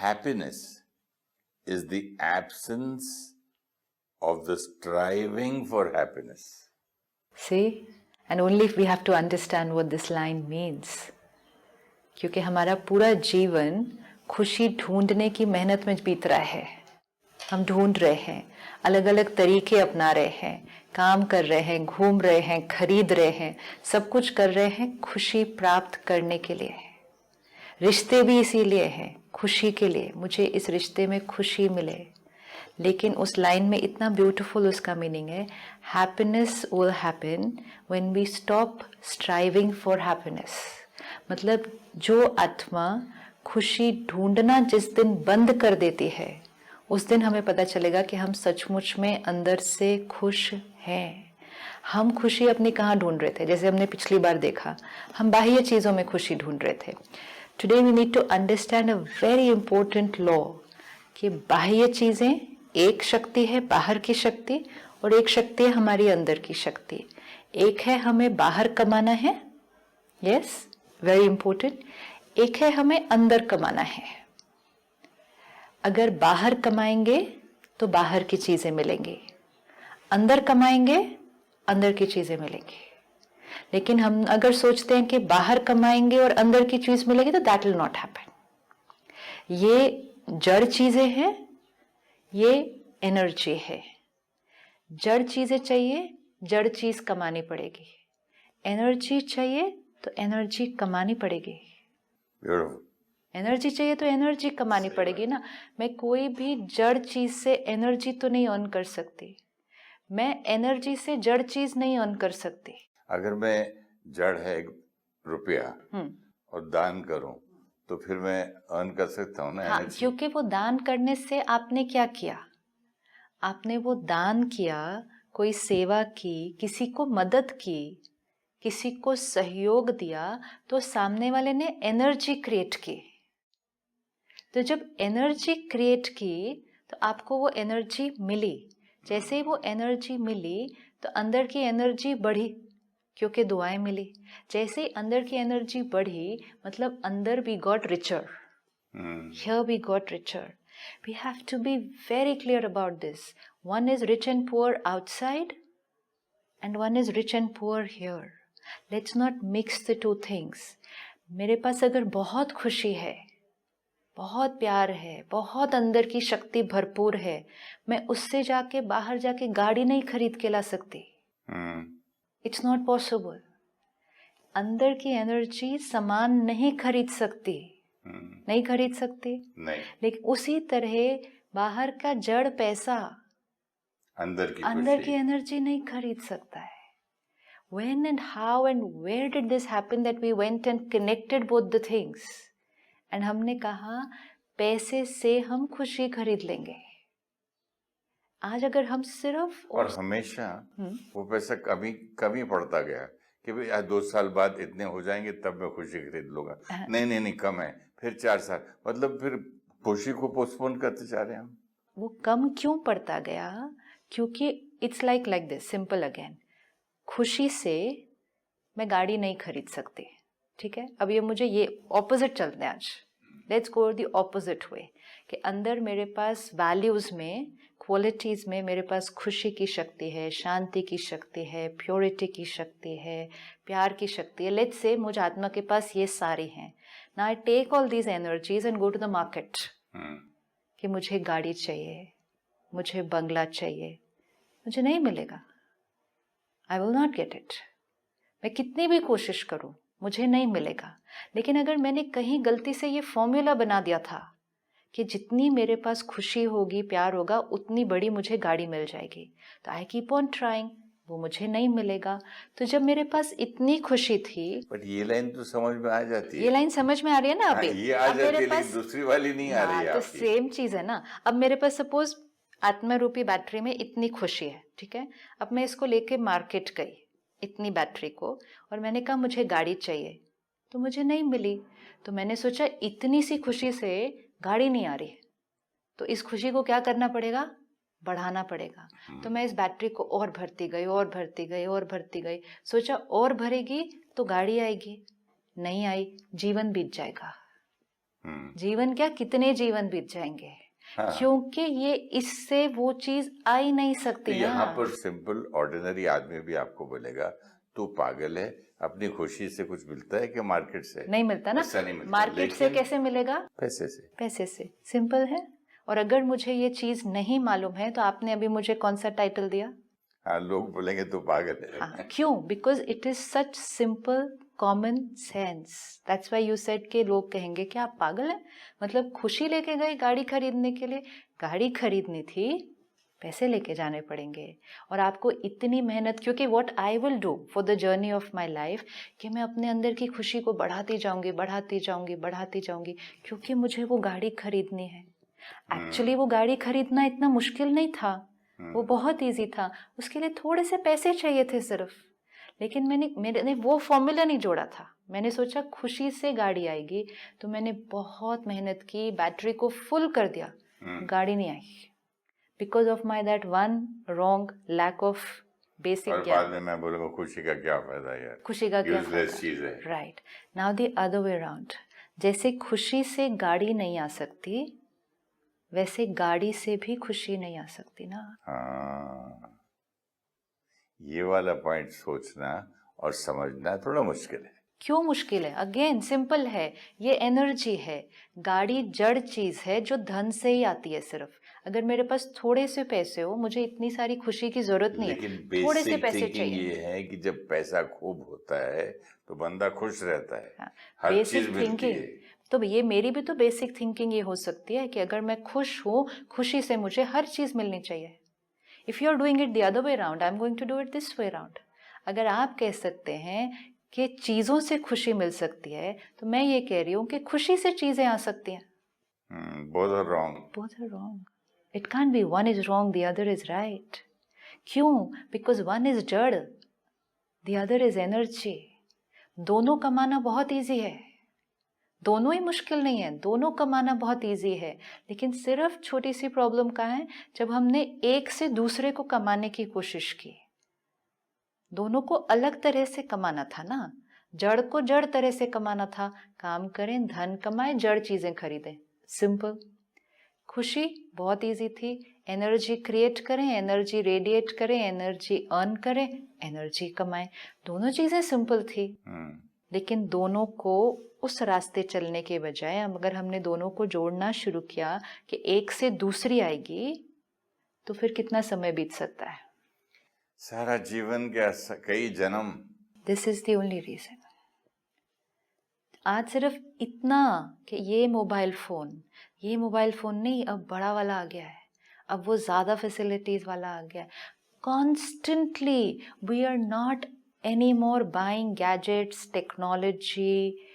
happiness is the absence of the striving for happiness. See, and only if we have to understand what this line means. क्योंकि हमारा पूरा जीवन खुशी ढूंढने की मेहनत में बीत रहा है. हम ढूंढ रहे हैं, अलग अलग तरीके अपना रहे हैं, काम कर रहे हैं, घूम रहे हैं, खरीद रहे हैं, सब कुछ कर रहे हैं खुशी प्राप्त करने के लिए. रिश्ते भी इसीलिए हैं, खुशी के लिए. मुझे इस रिश्ते में खुशी मिले. लेकिन उस लाइन में इतना ब्यूटीफुल उसका मीनिंग है, happiness will happen when we stop striving for happiness. मतलब जो आत्मा खुशी ढूंढना जिस दिन बंद कर देती है, उस दिन हमें पता चलेगा कि हम सचमुच में अंदर से खुश हैं. हम खुशी अपनी कहाँ ढूंढ रहे थे? जैसे हमने पिछली बार देखा, हम बाह्य चीज़ों में खुशी ढूंढ रहे थे. Today we need to understand a very important law कि बाह्य चीज़ें एक शक्ति है, बाहर की शक्ति, और एक शक्ति है हमारी अंदर की शक्ति. एक है हमें बाहर कमाना है, यस, वेरी इंपॉर्टेंट. एक है हमें अंदर कमाना है. अगर बाहर कमाएंगे तो बाहर की चीजें मिलेंगी, अंदर कमाएंगे अंदर की चीजें मिलेंगी. लेकिन हम अगर सोचते हैं कि बाहर कमाएंगे और अंदर की चीज मिलेगी, तो दैट विल नॉट हैपन. ये जड़ चीजें हैं, ये एनर्जी है. जड़ चीजें चाहिए, जड़ चीज कमानी पड़ेगी. एनर्जी चाहिए तो एनर्जी कमानी पड़ेगी. एनर्जी चाहिए तो एनर्जी कमानी पड़ेगी ना. मैं कोई भी जड़ चीज से एनर्जी तो नहीं अर्न कर सकती. मैं एनर्जी से जड़ चीज नहीं अर्न कर सकती. अगर मैं जड़ है रुपया और दान करूं, तो फिर मैं अर्न कर सकता हूं ना. हाँ, क्योंकि वो दान करने से आपने क्या किया? आपने वो दान किया, कोई सेवा की, किसी को मदद की, किसी को सहयोग दिया, तो सामने वाले ने एनर्जी क्रिएट की. तो जब एनर्जी क्रिएट की तो आपको वो एनर्जी मिली. जैसे ही वो एनर्जी मिली तो अंदर की एनर्जी बढ़ी, क्योंकि दुआएं मिली. जैसे ही अंदर की एनर्जी बढ़ी, मतलब अंदर we got richer. Here we got richer. We have to be very clear about this. One is rich and poor outside, and one is rich and poor here. Let's not mix the two things. मेरे पास अगर बहुत खुशी है, बहुत प्यार है, बहुत अंदर की शक्ति भरपूर है, मैं उससे जाके बाहर जाके गाड़ी नहीं खरीद के ला सकती. It's not possible. अंदर की एनर्जी सामान नहीं खरीद सकती. नहीं खरीद सकती. नहीं. लेकिन उसी तरह बाहर का जड़ पैसा अंदर की एनर्जी नहीं खरीद सकता है. When and how and where did this happen that we went and connected both the things? And हमने कहा पैसे से हम खुशी खरीद लेंगे. आज अगर हम सिर्फ और हमेशा वो पैसा कभी पड़ता गया कि भाई आज 2 साल बाद इतने हो जाएंगे तब मैं खुशी खरीद लूंगा. नहीं कम है, फिर 4 साल, मतलब फिर खुशी को पोस्टपोन करते जा रहे हैं हम. वो कम क्यों पड़ता गया? क्योंकि it's like this, simple again. खुशी से मैं गाड़ी नहीं खरीद सकती, ठीक है? अब ये मुझे ये ऑपोजिट चलते हैं आज. Let's go the opposite way कि अंदर मेरे पास वैल्यूज में, क्वालिटीज में मेरे पास खुशी की शक्ति है, शांति की शक्ति है, प्योरिटी की शक्ति है, प्यार की शक्ति है. लेट्स से मुझ आत्मा के पास ये सारी हैं. Now I take all these energies and go to the market कि मुझे गाड़ी चाहिए, मुझे बंगला चाहिए. मुझे नहीं मिलेगा. I will not get it. मैं कितनी भी कोशिश करूं, मुझे नहीं मिलेगा. लेकिन अगर मैंने कहीं गलती से ये फॉर्मूला बना दिया था कि जितनी मेरे पास खुशी होगी, प्यार होगा, उतनी बड़ी मुझे गाड़ी मिल जाएगी, तो आई कीप ऑन ट्राइंग, वो मुझे नहीं मिलेगा. तो जब मेरे पास इतनी खुशी थी, बट ये लाइन तो समझ में आ जाती है. ये लाइन समझ में आ रही है ना अभी? ये आ जाती है, लेकिन दूसरी वाली नहीं आ रही है. तो सेम चीज है ना. अब मेरे पास सपोज आत्मा रूपी बैटरी में इतनी खुशी है, ठीक है? अब मैं इसको लेके मार्केट गई, इतनी बैटरी को, और मैंने कहा मुझे गाड़ी चाहिए, तो मुझे नहीं मिली. तो मैंने सोचा इतनी सी खुशी से गाड़ी नहीं आ रही, तो इस खुशी को क्या करना पड़ेगा? बढ़ाना पड़ेगा. तो मैं इस बैटरी को और भरती गई, और भरती गई, और भरती गई. सोचा और भरेगी तो गाड़ी आएगी. नहीं आई, जीवन बीत जाएगा. जीवन क्या, कितने जीवन बीत जाएंगे। हाँ। क्योंकि ये इससे वो चीज आ ही नहीं सकती ना। यहाँ पर सिंपल ऑर्डिनरी आदमी भी आपको बोलेगा तू पागल है, अपनी खुशी से कुछ मिलता है कि मार्केट से? नहीं मिलता ना। ऐसा नहीं मिलता। मार्केट से कैसे मिलेगा? पैसे से। पैसे से, सिंपल है। और अगर मुझे ये चीज नहीं मालूम है तो आपने अभी मुझे कौन सा टाइटल दिया? हाँ, लोग बोलेंगे तू पागल है। हाँ, क्यों? Because it is such simple common sense. That's why you said के लोग कहेंगे कि आप पागल हैं। मतलब खुशी लेके गए गाड़ी खरीदने के लिए, गाड़ी खरीदनी थी, पैसे लेके जाने पड़ेंगे। और आपको इतनी मेहनत, क्योंकि what I will do for the journey of my life, कि मैं अपने अंदर की खुशी को बढ़ाती जाऊंगी, बढ़ाती जाऊंगी, बढ़ाती जाऊंगी, क्योंकि मुझे वो गाड़ी खरीदनी है। एक्चुअली वो गाड़ी खरीदना इतना मुश्किल नहीं था, वो बहुत इजी था। उसके लिए थोड़े से पैसे चाहिए थे सिर्फ। लेकिन मैंने वो फॉर्मूला नहीं जोड़ा था। मैंने सोचा खुशी से गाड़ी आएगी, तो मैंने बहुत मेहनत की, बैटरी को फुल कर दिया, गाड़ी नहीं आई। Because of my that one wrong lack of basic और बाद में मैं बोलूंगा खुशी का क्या फायदा यार, खुशी का क्या यूजलेस चीज है। Right. Now the other way around, जैसे खुशी से गाड़ी नहीं आ सकती, वैसे गाड़ी से भी खुशी नहीं आ सकती ना। हाँ, ये वाला पॉइंट सोचना और समझना थोड़ा मुश्किल है। क्यों मुश्किल है? अगेन सिंपल है, ये एनर्जी है। गाड़ी जड़ चीज है जो धन से ही आती है सिर्फ। अगर मेरे पास थोड़े से पैसे हो, मुझे इतनी सारी खुशी की जरूरत नहीं है, थोड़े से पैसे चाहिए। ये है कि जब पैसा खूब होता है तो बंदा खुश रहता है। हाँ, हर चीज मिलती है। तो ये मेरी भी तो बेसिक थिंकिंग ये हो सकती है कि अगर मैं खुश हूँ, खुशी से मुझे हर चीज मिलनी चाहिए। If you are doing it the other way around, I am going to do it this way around. अगर आप कह सकते हैं कि चीजों से खुशी मिल सकती है, तो मैं ये कह रही हूँ कि खुशी से चीजें आ सकती हैं। both are wrong. Both are wrong. It can't be one is wrong, the other is right. क्यों? Because one is जड़, the other is energy. दोनों कमाना बहुत इजी है, दोनों ही मुश्किल नहीं है, दोनों कमाना बहुत इजी है। लेकिन सिर्फ छोटी सी प्रॉब्लम का है, जब हमने एक से दूसरे को कमाने की कोशिश की। दोनों को अलग तरह से कमाना था ना, जड़ को जड़ तरह से कमाना था। काम करें, धन कमाएं, जड़ चीजें खरीदें, सिंपल। खुशी बहुत इजी थी, एनर्जी क्रिएट करें, एनर्जी रेडिएट करें, एनर्जी अर्न करें, एनर्जी कमाएं। दोनों चीजें सिंपल थी। लेकिन दोनों को उस रास्ते चलने के बजाय अगर हमने दोनों को जोड़ना शुरू किया कि एक से दूसरी आएगी, तो फिर कितना समय बीत सकता है? सारा जीवन क्या, कई जन्म। This is the only reason. आज सिर्फ इतना कि ये मोबाइल फोन नहीं, अब बड़ा वाला आ गया है, अब वो ज्यादा फैसिलिटीज वाला आ गया है। Constantly we are not any more buying gadgets, technology,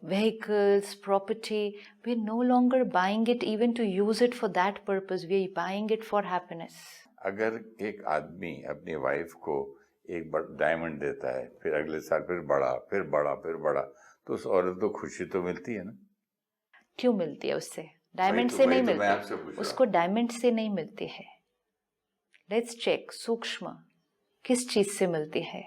vehicles, property. We're no longer buying it even to use it for that purpose. We're buying it for happiness. अगर एक आदमी अपनी वाइफ को एक डायमंड देता है, फिर अगले साल फिर बड़ा, फिर बड़ा, फिर बड़ा, तो उस औरत को खुशी तो मिलती है ना? क्यों मिलती है? उससे डायमंड से नहीं मिलती, उसको डायमंड से नहीं मिलती है। लेट्स चेक सूक्ष्म किस चीज से मिलती है।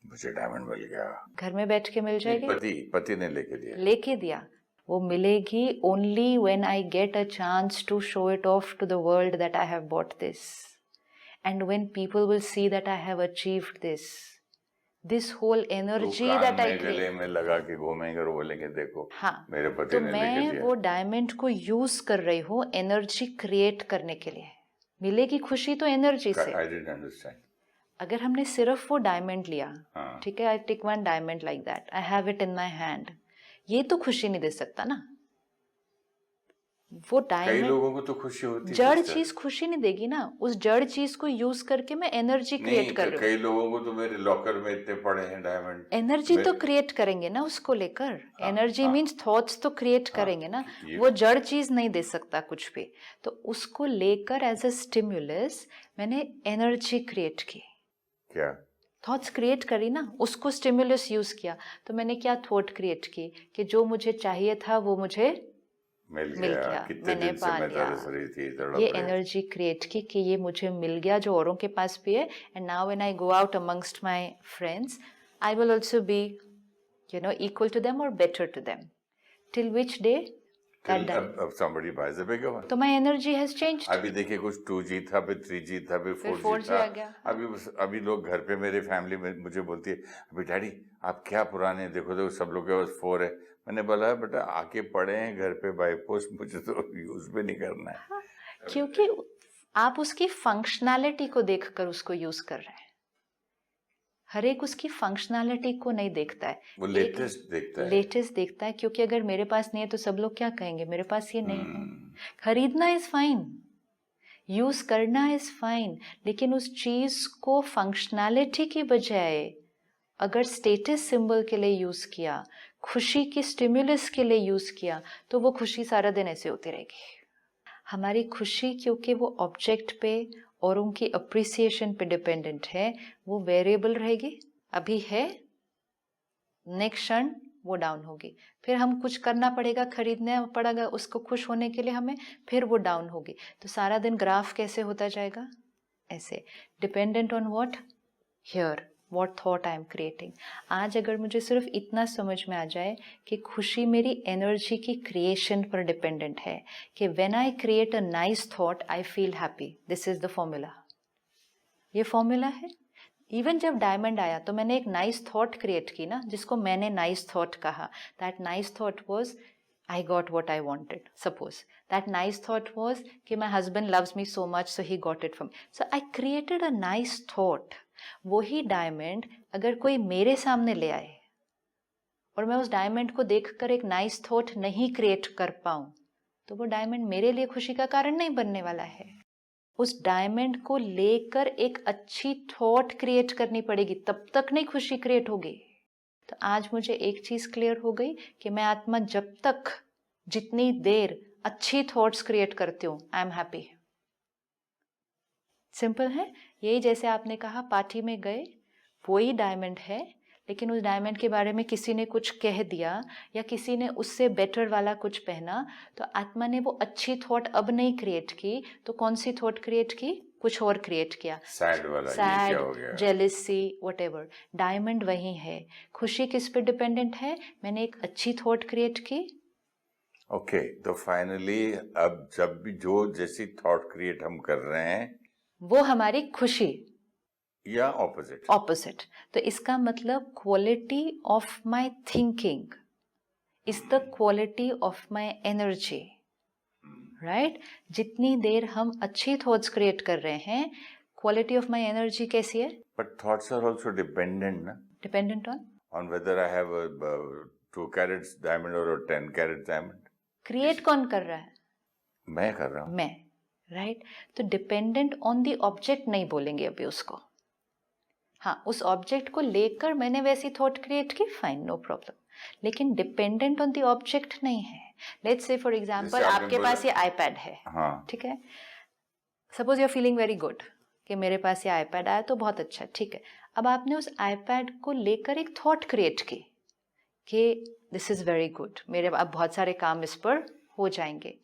मुझे डायमंड मिल गया, घर में बैठ के मिल जाएगी। पति ने लेके दिया। वो मिलेगी only when I get a chance to show it off to the world that I have bought this, and when people will see that I have achieved this whole energy that I गले में लगा के घूमेंगे और बोलेंगे देखो, हाँ, मेरे पति तो ने लेके दिया। मैं वो डायमंड को यूज कर रही हूँ एनर्जी क्रिएट करने के लिए। मिलेगी खुशी तो एनर्जी से। I didn't understand. अगर हमने सिर्फ वो डायमंड लिया, ठीक है, I take one diamond like that, I have it in my hand, ये तो खुशी नहीं दे सकता ना। वो डायमंड, कई लोगों को तो खुशी होती है, जड़ चीज खुशी नहीं देगी ना। उस जड़ चीज को यूज करके मैं एनर्जी क्रिएट कर रही हूँ। कई लोगों को तो मेरे लॉकर में इतने पड़े हैं डायमंड। एनर्जी तो क्रिएट करेंगे ना उसको लेकर। एनर्जी मीन्स थॉट्स तो क्रिएट करेंगे ना। वो जड़ चीज नहीं दे सकता कुछ भी, तो उसको लेकर एज अ स्टिम्युलस मैंने एनर्जी क्रिएट की। क्या थॉट्स क्रिएट करी ना, उसको स्टिमुलस यूज किया। तो मैंने क्या थॉट क्रिएट की कि जो मुझे चाहिए था वो मुझे मिल गया। मैंने पा लिया। ये एनर्जी क्रिएट की कि ये मुझे मिल गया जो औरों के पास भी है। And now when I go out amongst my friends, I will also be equal to them और better to them. till which day that Till अब somebody buys a bigger one. तो my energy has changed. अभी देखिए कुछ 2G था, फिर 3G था, फिर 4G था. आ गया. अभी लोग घर पे मेरे फैमिली में मुझे बोलती है, अभी डैडी आप क्या पुराने हैं, देखो सब लोग के पास 4 है. मैंने बोला बेटा आके पड़े हैं घर पे बाय पोस्ट, मुझे तो यूज भी नहीं करना है. हाँ, क्योंकि आप उसकी फंक्शनैलिटी को देखकर उसको यूज कर रहे हैं. हर एक उसकी फंक्शनैलिटी को नहीं देखता है, वो लेटेस्ट देखता है. लेटेस्ट देखता है, क्योंकि अगर मेरे पास नहीं है तो सब लोग क्या कहेंगे, मेरे पास ये नहीं है. खरीदना इज फाइन, यूज करना इज फाइन, लेकिन उस चीज को फंक्शनैलिटी की बजाय अगर स्टेटस सिंबल के लिए यूज किया, खुशी की स्टिमुलस के लिए यूज किया, तो वो खुशी सारा दिन ऐसे होती रहेगी. हमारी खुशी क्योंकि वो ऑब्जेक्ट पे और उनकी अप्रिसिएशन पे डिपेंडेंट है, वो वेरिएबल रहेगी. अभी है, नेक्स्ट क्षण वो डाउन होगी. फिर हम कुछ करना पड़ेगा, खरीदना पड़ेगा उसको खुश होने के लिए हमें, फिर वो डाउन होगी. तो सारा दिन ग्राफ कैसे होता जाएगा, ऐसे dependent on what, here what thought I am creating. आज अगर मुझे सिर्फ इतना समझ में आ जाए कि खुशी मेरी एनर्जी की क्रिएशन पर डिपेंडेंट है, कि when I create a nice thought I feel happy. This is the formula. ये फॉर्मूला है. इवन जब डायमंड आया तो मैंने एक नाइस थॉट क्रिएट की ना, जिसको मैंने नाइस थॉट कहा. That nice thought was I got what I wanted. Suppose that nice thought was कि my husband loves me so much so he got it from me. So I created a nice thought. वही diamond अगर कोई मेरे सामने ले आए और मैं उस डायमंड को देखकर एक नाइस थॉट नहीं क्रिएट कर पाऊं, तो वो डायमंड मेरे लिए खुशी का कारण नहीं बनने वाला है. उस डायमंड को लेकर एक अच्छी थॉट क्रिएट करनी पड़ेगी, तब तक नहीं खुशी क्रिएट होगी. तो आज मुझे एक चीज क्लियर हो गई कि मैं आत्मा जब तक जितनी देर अच्छी थॉट्स क्रिएट करती हूँ, आई एम हैप्पी. सिंपल है. यही जैसे आपने कहा पार्टी में गए, वही डायमंड है, लेकिन उस डायमंड के बारे में किसी ने कुछ कह दिया या किसी ने उससे बेटर वाला कुछ पहना, तो आत्मा ने वो अच्छी थॉट अब नहीं क्रिएट की, तो कौन सी थॉट क्रिएट की, कुछ और क्रिएट किया. सैड वाला, सैड, जेलिसी, व्हाटएवर. डायमंड वही है. खुशी किस पे डिपेंडेंट है, मैंने एक अच्छी थॉट क्रिएट की. ओके, तो फाइनली अब जब भी जो जैसी थॉट क्रिएट हम कर रहे हैं, वो हमारी खुशी या ऑपोजिट. ऑपोजिट. तो इसका मतलब quality of my thinking is the quality of my energy. Right. जितनी देर हम अच्छी थॉट्स क्रिएट कर रहे हैं, क्वालिटी ऑफ माय एनर्जी कैसी है. But thoughts are also dependent ना. Dependent on whether I have 2 carats diamond और 10 कैरेट डायमंड. क्रिएट कौन कर रहा है, मैं कर रहा हूँ. मैं. राइट. तो डिपेंडेंट ऑन दी ऑब्जेक्ट नहीं बोलेंगे अभी उसको. हाँ, उस ऑब्जेक्ट को लेकर मैंने वैसी थॉट क्रिएट की, फाइन, नो प्रॉब्लम, लेकिन डिपेंडेंट ऑन दी ऑब्जेक्ट नहीं है. लेट्स से फॉर एग्जांपल आपके पास ये आईपैड है. हाँ. ठीक है. Suppose you are feeling very good कि मेरे पास ये आईपैड आया तो बहुत अच्छा. ठीक है. अब आपने उस आईपैड को लेकर एक थॉट क्रिएट की कि दिस इज वेरी गुड, मेरे अब बहुत सारे काम इस पर हो जाएंगे.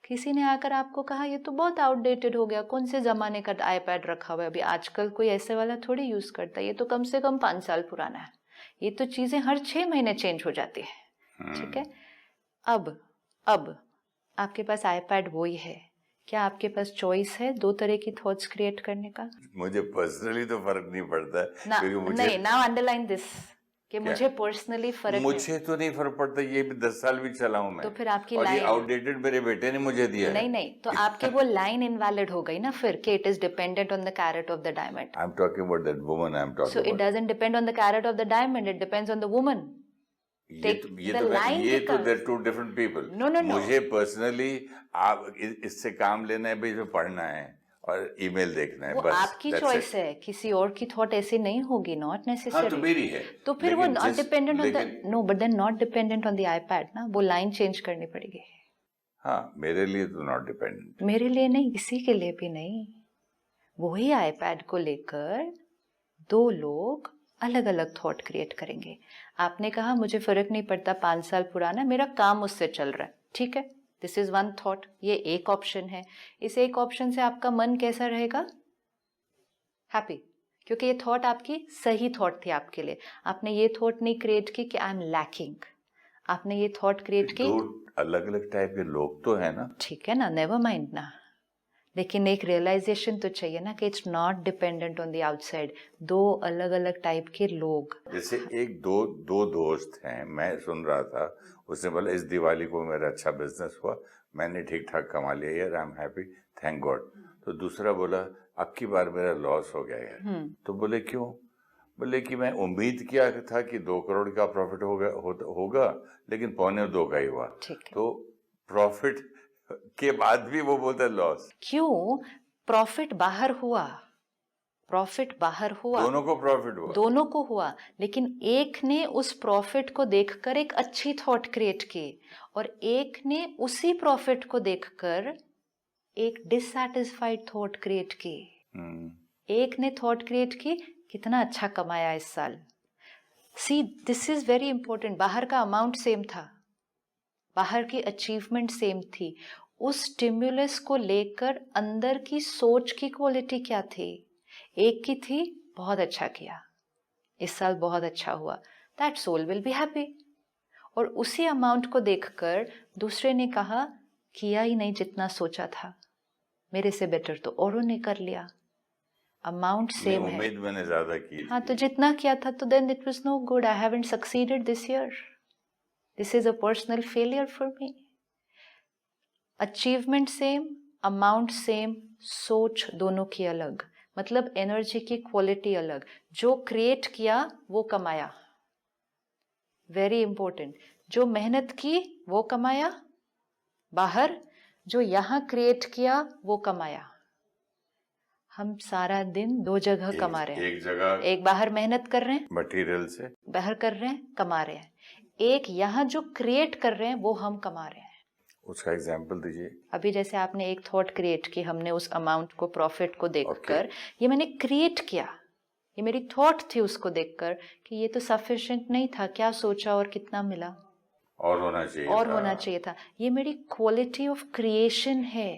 किसी ने आकर आपको कहा ये तो बहुत आउटडेटेड हो गया, कौन से ज़माने का आईपैड रखा हुआ है, अभी आजकल कोई ऐसे वाला थोड़ी यूज़ करता है, ये तो कम से कम 5 साल पुराना है, ये तो चीज़ें हर 6 महीने चेंज हो जाती है. ठीक है. अब आपके पास आईपैड वही है, क्या आपके पास चॉइस है 2 तरह की थॉट्स क्रिएट करने का? मुझे पर्सनली तो फर्क नहीं पड़ता ना, क्योंकि मुझे नहीं, नाउ अंडरलाइन दिस कि मुझे पर्सनली फर्क मुझे तो नहीं फर्क पड़ता, ये भी 10 साल भी चला हूं मैं. तो फिर आपकी और ये लाइन आउटडेटेड मेरे बेटे ने मुझे दिया है. नहीं, तो आपकी वो लाइन इनवैलिड हो गई ना फिर, कि it is dependent on the carat of the diamond. I am talking about that woman. I am talking so it doesn't depend on the carat of the diamond, it depends on the woman. ये तो they're 2 different people. No. मुझे personally आप इससे काम लेना है, भाई पढ़ना है और ईमेल देखना है, वो बस. आपकी चॉइस है, किसी और की थॉट ऐसी नहीं होगी, नॉट नेसेसरी. हाँ, तो मेरी है. तो फिर वो not dependent on the, no, but then not dependent on the iPad ना, वो लाइन चेंज करनी पड़ेगी. हाँ, मेरे लिए तो नॉट डिपेंडेंट. मेरे लिए नहीं, किसी के लिए भी नहीं. वही आईपैड को लेकर 2 लोग अलग अलग थॉट क्रिएट करेंगे. आपने कहा मुझे फर्क नहीं पड़ता 5 साल पुराना, मेरा काम उससे चल रहा है. ठीक है, दिस इज वन थॉट. ये एक ऑप्शन है. इस एक ऑप्शन से आपका मन कैसा रहेगा? हैप्पी, क्योंकि ये थॉट आपकी सही थॉट थी आपके लिए. आपने ये थॉट नहीं क्रिएट की कि आई एम लैकिंग. आपने ये थॉट क्रिएट की, दो अलग अलग टाइप के लोग तो है ना, ठीक है ना, नेवर माइंड ना, लेकिन एक रियलाइजेशन तो चाहिए ना कि it's not dependent on the outside. दो अलग अलग टाइप के लोग, जैसे एक दो दो दोस्त हैं, मैं सुन रहा था, उसने बोला इस दिवाली को मेरा अच्छा बिजनेस हुआ, मैंने ठीक ठाक कमा लिया यार, I am happy, thank God. तो दूसरा बोला अब की बार मेरा लॉस हो गया यार। तो बोले क्यों? बोले कि मैं उम्मीद किया था कि 2 करोड़ का प्रॉफिट होगा, लेकिन 1.25 का ही हुआ। ठीक है। तो प्रॉफिट के बाद भी वो बोलते लॉस। क्यों? प्रॉफिट बाहर हुआ, प्रॉफिट बाहर हुआ, दोनों को प्रॉफिट हुआ, दोनों को हुआ, लेकिन एक ने उस प्रॉफिट को देखकर एक अच्छी थॉट क्रिएट की और एक ने उसी प्रॉफिट को देखकर एक डिससैटिस्फाइड थॉट क्रिएट की। एक ने थॉट क्रिएट की कितना अच्छा कमाया इस साल। See this is very important. बाहर का अमाउंट सेम था, बाहर की अचीवमेंट सेम थी, उस स्टिम्युलस को लेकर अंदर की सोच की क्वालिटी क्या थी? एक की थी बहुत अच्छा किया, इस साल बहुत अच्छा हुआ, that soul will be happy. और उसी अमाउंट को देखकर दूसरे ने कहा किया ही नहीं जितना सोचा था, मेरे से बेटर तो औरों ने कर लिया। अमाउंट सेम है, उम्मीद मैंने ज्यादा की हाँ, थी। तो जितना किया था तो then it was no good, I haven't succeeded this year, this is a personal failure for me. Achievement same, amount same, सोच दोनों की अलग, मतलब एनर्जी की क्वालिटी अलग। जो क्रिएट किया वो कमाया, वेरी इंपॉर्टेंट। जो मेहनत की वो कमाया बाहर, जो यहाँ क्रिएट किया वो कमाया। हम सारा दिन दो जगह कमा रहे हैं, एक जगह एक बाहर मेहनत कर रहे हैं, मटेरियल से बाहर कर रहे हैं, कमा रहे हैं, एक यहाँ जो क्रिएट कर रहे हैं वो हम कमा रहे हैं। उसका एग्जाम्पल दीजिए। अभी जैसे आपने एक थॉट क्रिएट की, हमने उस अमाउंट को, प्रॉफिट को देखकर ये मैंने क्रिएट किया, ये मेरी थॉट थी उसको देखकर कि ये तो सफिशिएंट नहीं था, क्या सोचा और कितना मिला, और होना चाहिए और था। होना चाहिए था। ये मेरी क्वालिटी ऑफ क्रिएशन है,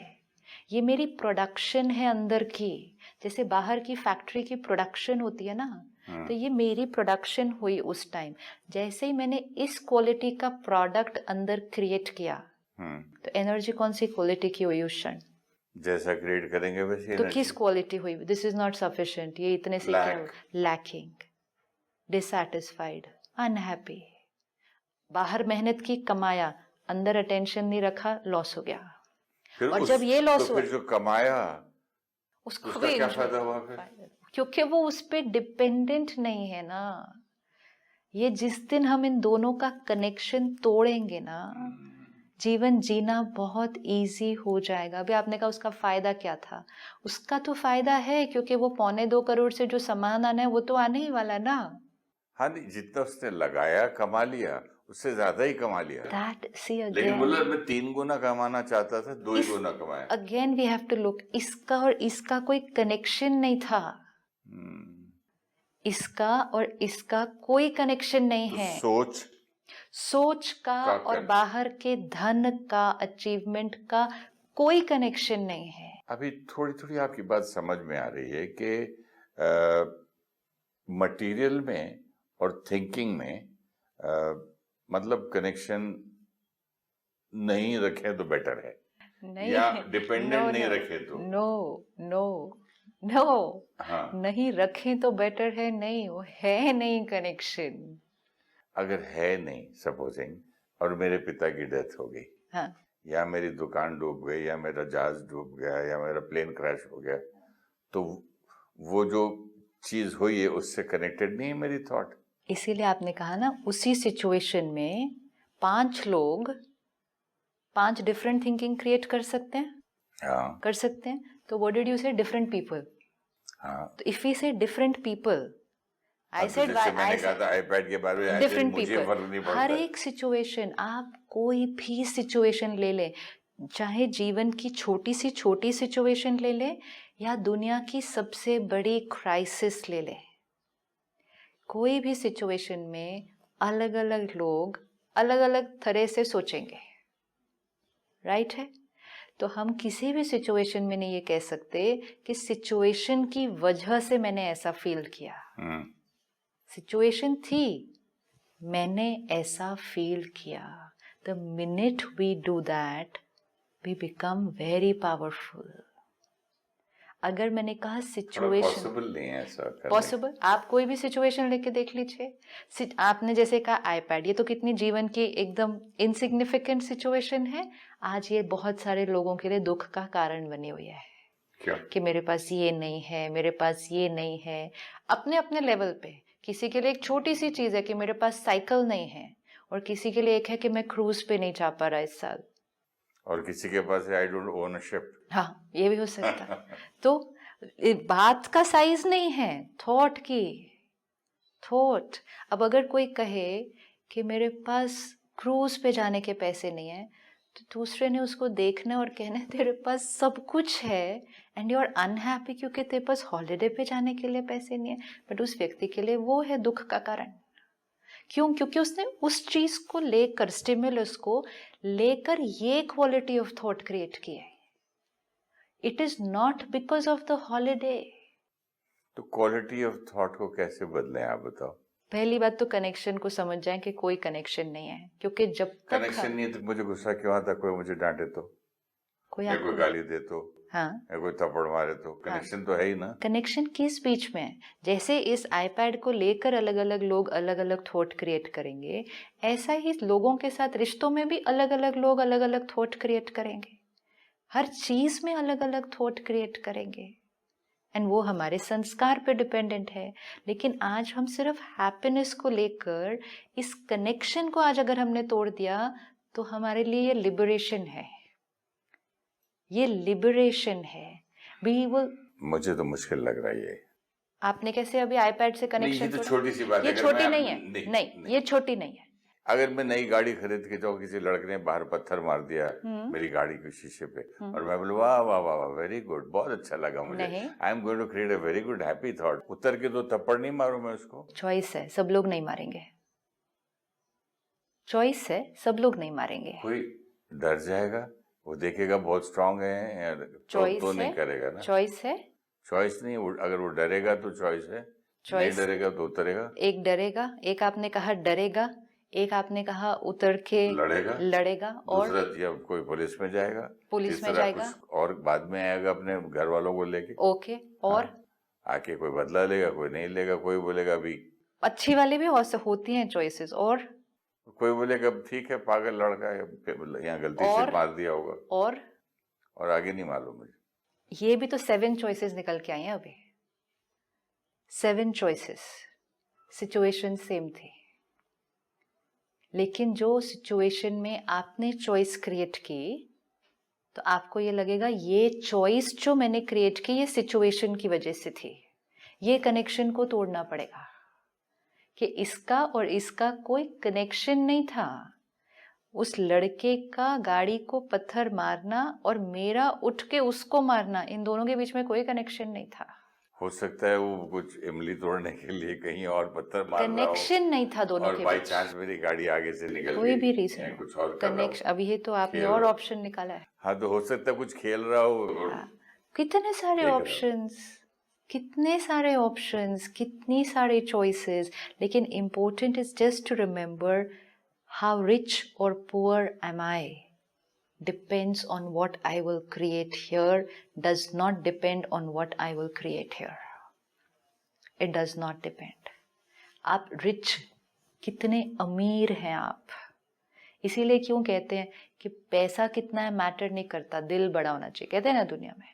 ये मेरी प्रोडक्शन है अंदर की। जैसे बाहर की फैक्ट्री की प्रोडक्शन होती है ना, तो ये मेरी प्रोडक्शन हुई उस टाइम। जैसे ही मैंने इस क्वालिटी का प्रोडक्ट अंदर क्रिएट किया, तो एनर्जी कौन सी क्वालिटी की हुई उस क्षण? जैसा क्रिएट करेंगे वैसे तो किस क्वालिटी हुई? दिस इज नॉट सफिशिएंट, ये इतने से क्या? Lacking, dissatisfied, unhappy. बाहर मेहनत की, कमाया, अंदर अटेंशन नहीं रखा, लॉस हो गया। और जब ये लॉस तो हुआ, फिर जो कमाया उसको उसका भी क्या फायदा हुआ फिर? क्योंकि वो उस पे डिपेंडेंट नहीं है ना। ये जिस दिन हम इन दोनों का कनेक्शन तोड़ेंगे ना, जीवन जीना बहुत इजी हो जाएगा। अभी आपने कहा उसका फायदा क्या था? उसका तो फायदा है क्योंकि वो 2.25 करोड़ से जो सामान आना है वो तो आने ही वाला ना। हाँ नहीं, जितना उसने लगाया कमा लिया, उससे ज्यादा ही कमा लिया। That see लेकिन again, बोला मैं 3 गुना कमाना चाहता था, 2 ही गुना कमाया। Again we have to look, इसका और इसका कोई कनेक्शन नहीं था, इसका और इसका कोई कनेक्शन नहीं तो है। सोच का और बाहर के धन का, अचीवमेंट का कोई कनेक्शन नहीं है। अभी थोड़ी थोड़ी आपकी बात समझ में आ रही है कि मटेरियल में और थिंकिंग में मतलब कनेक्शन नहीं रखे तो बेटर है, नहीं, या डिपेंडेंट नहीं रखे तो? नो नो नो, हाँ, नहीं रखें तो बेटर है, नहीं, वो है नहीं कनेक्शन। अगर है नहीं, सपोजिंग, और मेरे पिता की डेथ हो गई, हाँ, या मेरी दुकान डूब गई, या मेरा जहाज डूब गया, या मेरा प्लेन क्रैश हो गया, तो वो जो चीज हुई है उससे कनेक्टेड नहीं है मेरी थॉट। इसीलिए आपने कहा ना, उसी सिचुएशन में 5 लोग 5 डिफरेंट थिंकिंग क्रिएट कर सकते हैं। हाँ, कर सकते हैं। तो व्हाट डिड यू से? Different people. हाँ, तो इफ वी से डिफरेंट पीपल, आई सेड मैंने कहा था आईपैड के बारे में, डिफरेंट मुझे पीपल। फर्क नहीं पड़ता। हर एक सिचुएशन, आप कोई भी सिचुएशन ले लें, चाहे जीवन की छोटी सिचुएशन ले लें या दुनिया की सबसे बड़ी क्राइसिस ले लें, कोई भी सिचुएशन में अलग अलग लोग अलग अलग तरह से सोचेंगे, राइट है? तो हम किसी भी सिचुएशन में नहीं ये कह सकते कि सिचुएशन की वजह से मैंने ऐसा फील किया। सिचुएशन थी, मैंने ऐसा फील किया, the minute we do that we become very powerful. अगर मैंने कहा सिचुएशन, पॉसिबल नहीं है ऐसा करने। पॉसिबल, आप कोई भी सिचुएशन लेके देख लीजिए। आपने जैसे कहा आईपैड, ये तो कितनी जीवन की एकदम इनसिग्निफिकेंट सिचुएशन है, आज ये बहुत सारे लोगों के लिए दुख का कारण बनी हुई है। क्या? कि मेरे पास ये नहीं है, मेरे पास ये नहीं है, अपने अपने लेवल पे। किसी के लिए एक छोटी सी चीज है कि मेरे पास साइकिल नहीं है, और किसी के लिए एक है कि मैं क्रूज पे नहीं जा पा रहा इस साल, और किसी के पास I don't own a ship. हाँ, ये भी हो सकता है। तो बात का साइज नहीं है, थॉट की, थॉट। अब अगर कोई कहे कि मेरे पास क्रूज पे जाने के पैसे नहीं है, तो दूसरे ने उसको देखना और कहना तेरे पास सब कुछ है एंड यू आर अनहैप्पी क्योंकि तेरे पास हॉलिडे पे जाने के लिए पैसे नहीं है। बट उस व्यक्ति के लिए वो है दुख का कारण। क्यों? क्योंकि उसने उस चीज को लेकर, स्टिमुलस को लेकर ये क्वालिटी ऑफ थॉट क्रिएट की है। It is not because of the holiday. तो क्वालिटी ऑफ थॉट को कैसे बदलें, आप बताओ। पहली बात तो कनेक्शन को समझ जाएं कि कोई कनेक्शन नहीं है, क्योंकि जब तक कनेक्शन नहीं है तो मुझे गुस्सा क्यों आता? कोई मुझे डांटे तो, कोई या कोई गाली दे तो, हाँ, या कोई थप्पड़ मारे तो, कनेक्शन तो है ही ना। कनेक्शन किस बीच में है? जैसे इस आईपैड को लेकर अलग अलग लोग अलग अलग थॉट क्रिएट करेंगे, ऐसा ही लोगों के साथ रिश्तों में भी अलग अलग लोग अलग अलग थॉट क्रिएट करेंगे। हर चीज में अलग अलग थॉट क्रिएट करेंगे, एंड वो हमारे संस्कार पे डिपेंडेंट है। लेकिन आज हम सिर्फ हैप्पीनेस को लेकर इस कनेक्शन को आज अगर हमने तोड़ दिया, तो हमारे लिए ये लिबरेशन है, ये लिबरेशन है। वी विल, मुझे तो मुश्किल लग रहा है ये। आपने कैसे अभी आईपैड से कनेक्शन? ये तो छोटी सी बात है। ये छोटी नहीं है, नहीं, ये छोटी नहीं है। अगर मैं नई गाड़ी खरीद के जाऊँ, किसी लड़के ने बाहर पत्थर मार दिया मेरी गाड़ी के शीशे पे, और मैं बोलूँ वाह वाह वाह वाह, वेरी गुड, बहुत अच्छा लगा मुझे, I am going to create a very good happy thought, उतर के तो थप्पड़ नहीं मारूं मैं उसको? चॉइस है, सब लोग नहीं मारेंगे। चॉइस है, सब लोग नहीं मारेंगे। कोई डर जाएगा, वो देखेगा बहुत स्ट्रांग है, तो नहीं करेगा ना। चॉइस है, चॉइस नहीं, अगर वो डरेगा तो चॉइस है, नहीं डरेगा तो उतरेगा। एक डरेगा, एक आपने कहा डरेगा, एक आपने कहा उतर के लड़ेगा, और दूसरा या कोई पुलिस में जाएगा, पुलिस में जाएगा, और बाद में आएगा अपने घर वालों को लेके। ओके, और आके कोई बदला लेगा, कोई नहीं लेगा, कोई बोलेगा अभी अच्छी वाली भी होती हैं चॉइसेस, और कोई बोलेगा ठीक है पागल लड़का है, यहाँ गलती से मार दिया होगा, और आगे नहीं मालूम मुझे। ये भी तो 7 चॉइसेस निकल के आई हैं अभी। 7 चॉइसेस, सिचुएशन सेम थी, लेकिन जो सिचुएशन में आपने चॉइस क्रिएट की, तो आपको ये लगेगा ये चॉइस जो मैंने क्रिएट की ये सिचुएशन की वजह से थी। ये कनेक्शन को तोड़ना पड़ेगा कि इसका और इसका कोई कनेक्शन नहीं था। उस लड़के का गाड़ी को पत्थर मारना और मेरा उठ के उसको मारना, इन दोनों के बीच में कोई कनेक्शन नहीं था। हो सकता है वो कुछ इमली तोड़ने के लिए कहीं और पत्थर मार रहा हो, कनेक्शन नहीं था दोनों के बीच, और बाय चांस मेरी गाड़ी आगे से निकल गई, कोई भी रीजन, कुछ और कनेक्शन। अभी ये तो आपने और ऑप्शन निकाला है। हाँ, तो हो सकता है कुछ खेल रहा हो। कितने सारे ऑप्शंस, कितने सारे ऑप्शंस, कितनी सारे चॉइसेस, लेकिन important is just to remember how rich और poor am I depends on what I will create here, does not depend on what I will create here. It does not depend. आप rich, कितने अमीर हैं आप। इसीलिए क्यों कहते हैं कि पैसा कितना है मैटर नहीं करता, दिल बड़ा होना चाहिए। कहते हैं ना दुनिया में,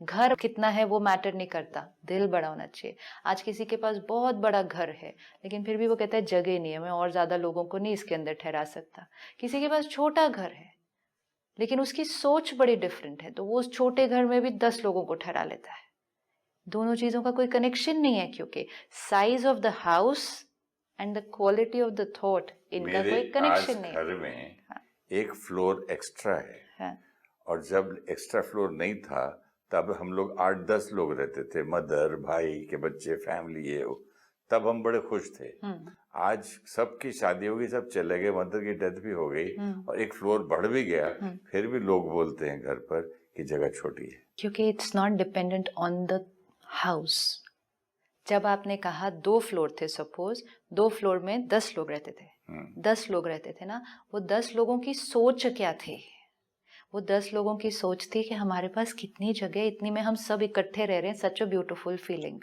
घर कितना है वो मैटर नहीं करता, दिल बड़ा होना चाहिए। आज किसी के पास बहुत बड़ा घर है, लेकिन फिर भी वो कहता है जगह नहीं है, मैं और ज्यादा लोगों को नहीं इसके अंदर ठहरा सकता। किसी के पास छोटा घर है, लेकिन उसकी सोच बड़ी डिफरेंट है, तो वो उस छोटे घर में भी 10 लोगों को ठहरा लेता है। दोनों चीजों का कोई कनेक्शन नहीं है, क्योंकि size of the house and the quality of the thought, इनका कोई कनेक्शन नहीं है। घर में एक फ्लोर एक्स्ट्रा है, और जब एक्स्ट्रा फ्लोर नहीं था तब हम लोग 8-10 लोग रहते थे, मदर, भाई के बच्चे, फैमिली, ये वो, तब हम बड़े खुश थे। आज सबकी शादी हो गई, सब चले गए, मदर की डेथ भी हो गई, और एक फ्लोर बढ़ भी गया, फिर भी लोग बोलते हैं घर पर कि जगह छोटी है, क्योंकि it's not dependent on the house. जब आपने कहा 2 फ्लोर थे, सपोज 2 फ्लोर में 10 लोग रहते थे, 10 लोग रहते थे ना, वो 10 लोगों की सोच क्या थी? वो 10 लोगों की सोच थी कि हमारे पास कितनी जगह, इतनी में हम सब इकट्ठे रह रहे हैं, सच अ ब्यूटीफुल फीलिंग।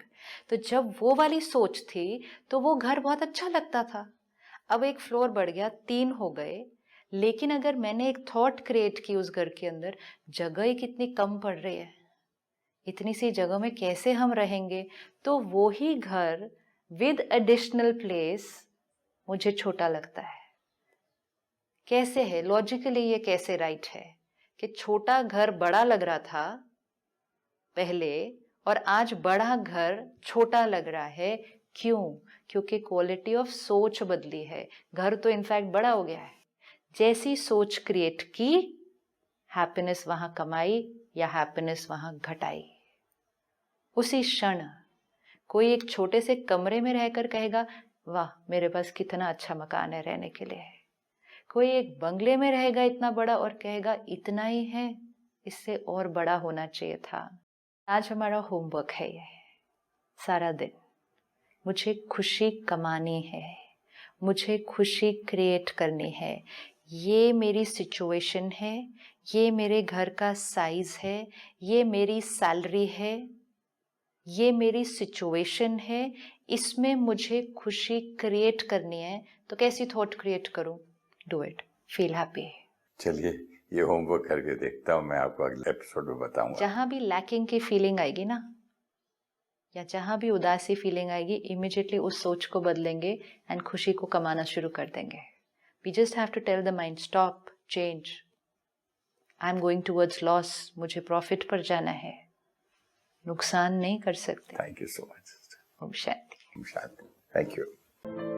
तो जब वो वाली सोच थी तो वो घर बहुत अच्छा लगता था। अब एक फ्लोर बढ़ गया, 3 हो गए, लेकिन अगर मैंने एक थॉट क्रिएट की उस घर के अंदर, जगह ही कितनी कम पड़ रही है, इतनी सी जगह में कैसे हम रहेंगे? तो वो ही घर विद एडिशनल प्लेस मुझे छोटा लगता है। कैसे है लॉजिकली, ये कैसे राइट है कि छोटा घर बड़ा लग रहा था पहले और आज बड़ा घर छोटा लग रहा है? क्यों? क्योंकि क्वालिटी ऑफ सोच बदली है। घर तो इनफैक्ट बड़ा हो गया है। जैसी सोच क्रिएट की, हैप्पीनेस वहां कमाई या हैप्पीनेस वहां घटाई। उसी क्षण कोई एक छोटे से कमरे में रहकर कहेगा, वाह मेरे पास कितना अच्छा मकान है रहने के लिए। कोई एक बंगले में रहेगा इतना बड़ा और कहेगा इतना ही है, इससे और बड़ा होना चाहिए था। आज हमारा होमवर्क है ये सारा दिन, मुझे खुशी कमानी है, मुझे खुशी क्रिएट करनी है। ये मेरी सिचुएशन है, ये मेरे घर का साइज है, ये मेरी सैलरी है, ये मेरी सिचुएशन है, इसमें मुझे खुशी क्रिएट करनी है। तो कैसी थॉट क्रिएट करूं? Do it, feel happy. चलिए ये होमवर्क करके देखता हूँ, मैं आपको अगले एपिसोड में बताऊंगा। जहां भी लैकिंग की फीलिंग आएगी ना, या जहां भी उदासी फीलिंग आएगी, इमिडिएटली उस सोच को बदलेंगे एंड खुशी को कमाना शुरू कर देंगे। We just have to tell the mind, stop, change, I am going towards loss, मुझे प्रॉफिट पर जाना है, नुकसान नहीं कर सकते। Thank you so much. ओम शांति। Thank you.